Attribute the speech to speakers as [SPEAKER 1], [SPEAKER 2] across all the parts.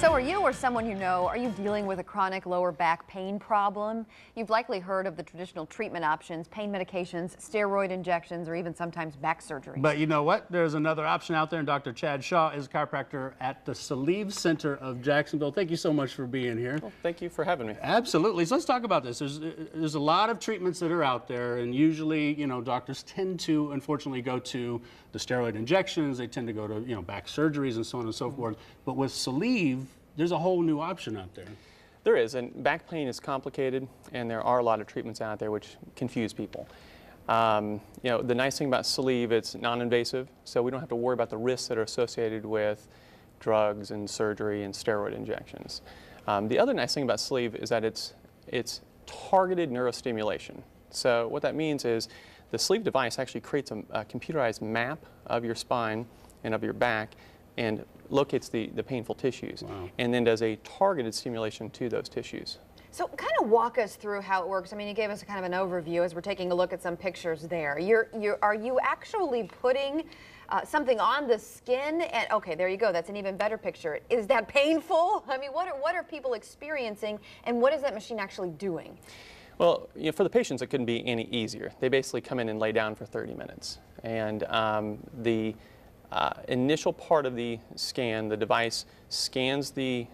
[SPEAKER 1] So are you or someone you know, are you dealing with a chronic lower back pain problem? You've likely heard of the traditional treatment options, pain medications, steroid injections, or even sometimes back surgery.
[SPEAKER 2] But you know what? There's another option out there, and Dr. Chad Shaw is a chiropractor at the Soleve Center of Jacksonville. Thank you so much for being here.
[SPEAKER 3] Well, thank you for having me.
[SPEAKER 2] Absolutely. So let's talk about this. There's a lot of treatments that are out there, and usually, doctors tend to, unfortunately, go to the steroid injections. They tend to go to, back surgeries and so on and so forth. But with Soleve, there's a whole new option out there.
[SPEAKER 3] There is, and back pain is complicated, and there are a lot of treatments out there which confuse people. The nice thing about Soleve, it's non-invasive, so we don't have to worry about the risks that are associated with drugs and surgery and steroid injections. The other nice thing about Soleve is that it's targeted neurostimulation. So what that means is the Soleve device actually creates a computerized map of your spine and of your back and locates the painful tissues.
[SPEAKER 2] Wow. And
[SPEAKER 3] then does a targeted stimulation to those tissues.
[SPEAKER 1] So kind of walk us through how it works. I mean, you gave us kind of an overview as we're taking a look at some pictures there. Are you actually putting something on the skin? And okay, there you go. That's an even better picture. Is that painful? I mean, what are people experiencing, and what is that machine actually doing?
[SPEAKER 3] Well, for the patients, it couldn't be any easier. They basically come in and lay down for 30 minutes. And the initial part of the scan, the device scans it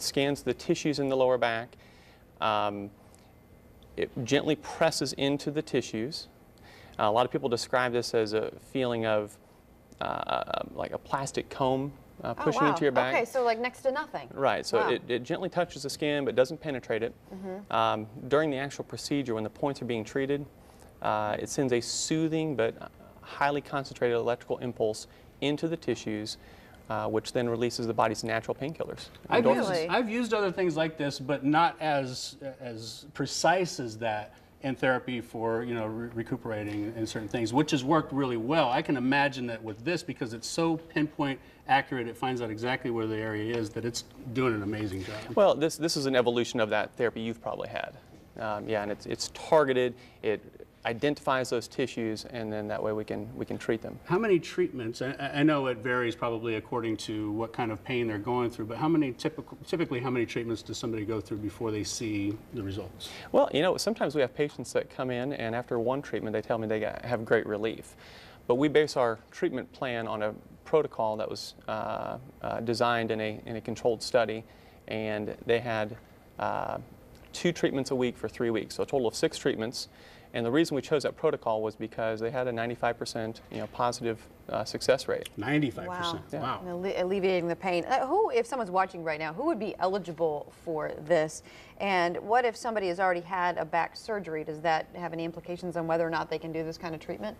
[SPEAKER 3] scans the tissues in the lower back. It gently presses into the tissues. A lot of people describe this as a feeling of like a plastic comb pushing into your back.
[SPEAKER 1] Okay, so like next to nothing.
[SPEAKER 3] Right, so
[SPEAKER 1] wow.
[SPEAKER 3] it gently touches the skin but doesn't penetrate it. Mm-hmm. During the actual procedure, when the points are being treated, it sends a soothing but highly concentrated electrical impulse into the tissues, which then releases the body's natural painkillers.
[SPEAKER 2] I've used other things like this, but not as precise as that in therapy for recuperating in certain things, which has worked really well. I can imagine that with this, because it's so pinpoint accurate, it finds out exactly where the area is, that it's doing an amazing job.
[SPEAKER 3] Well, this is an evolution of that therapy you've probably had. Yeah, and it's targeted. It identifies those tissues, and then that way we can treat them.
[SPEAKER 2] How many treatments? I know it varies probably according to what kind of pain they're going through, but typically how many treatments does somebody go through before they see the results?
[SPEAKER 3] Well, sometimes we have patients that come in, and after one treatment they tell me they have great relief. But we base our treatment plan on a protocol that was designed in a controlled study, and they had 2 treatments a week for 3 weeks, so a total of 6 treatments. And the reason we chose that protocol was because they had a 95% positive success rate.
[SPEAKER 2] 95%.
[SPEAKER 1] Wow.
[SPEAKER 3] Yeah.
[SPEAKER 2] Wow.
[SPEAKER 1] Alleviating the pain. If someone's watching right now, who would be eligible for this? And what if somebody has already had a back surgery? Does that have any implications on whether or not they can do this kind of treatment?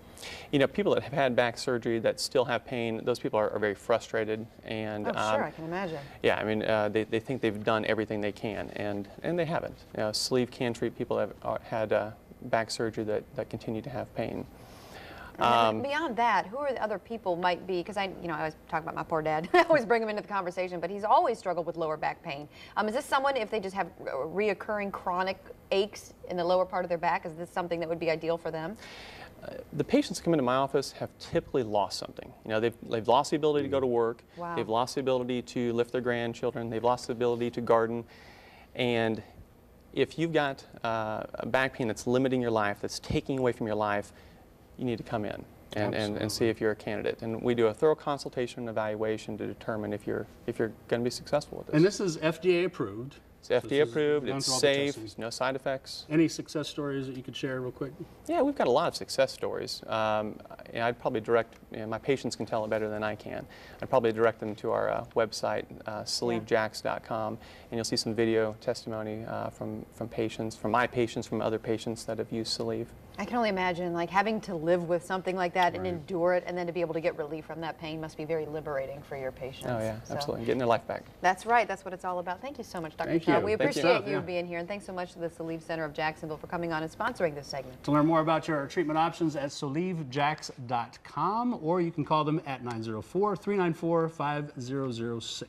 [SPEAKER 3] People that have had back surgery that still have pain, those people are very frustrated. And
[SPEAKER 1] sure, I can imagine.
[SPEAKER 3] Yeah, I mean, they think they've done everything they can, and they haven't. Soleve can treat people that have had back surgery that continue to have pain.
[SPEAKER 1] Beyond that, who are the other people might be, because I always talk about my poor dad. I always bring him into the conversation, but he's always struggled with lower back pain. Is this someone, if they just have reoccurring chronic aches in the lower part of their back, is this something that would be ideal for them?
[SPEAKER 3] The patients that come into my office have typically lost something. They've lost the ability to go to work.
[SPEAKER 1] Wow.
[SPEAKER 3] They've lost the ability to lift their grandchildren. They've lost the ability to garden. And if you've got a back pain that's limiting your life, that's taking away from your life, you need to come in and see if you're a candidate. And we do a thorough consultation and evaluation to determine if you're going to be successful with this.
[SPEAKER 2] And this is FDA approved.
[SPEAKER 3] It's FDA approved, it's safe, no side effects.
[SPEAKER 2] Any success stories that you could share real quick?
[SPEAKER 3] Yeah, we've got a lot of success stories. I'd probably direct, my patients can tell it better than I can. I'd probably direct them to our website, SoleveJax.com, and you'll see some video testimony from patients, from my patients, from other patients that have used Soleve.
[SPEAKER 1] I can only imagine having to live with something like that and endure it, and then to be able to get relief from that pain must be very liberating for your patients.
[SPEAKER 3] Oh yeah, absolutely, getting their life back.
[SPEAKER 1] That's right, that's what it's all about. Thank you so much, Dr. Shaw. We appreciate you being here, and thanks so much to the Soleve Center of Jacksonville for coming on and sponsoring this segment.
[SPEAKER 2] To learn more about your treatment options at SoleveJax.com, or you can call them at 904-394-5006.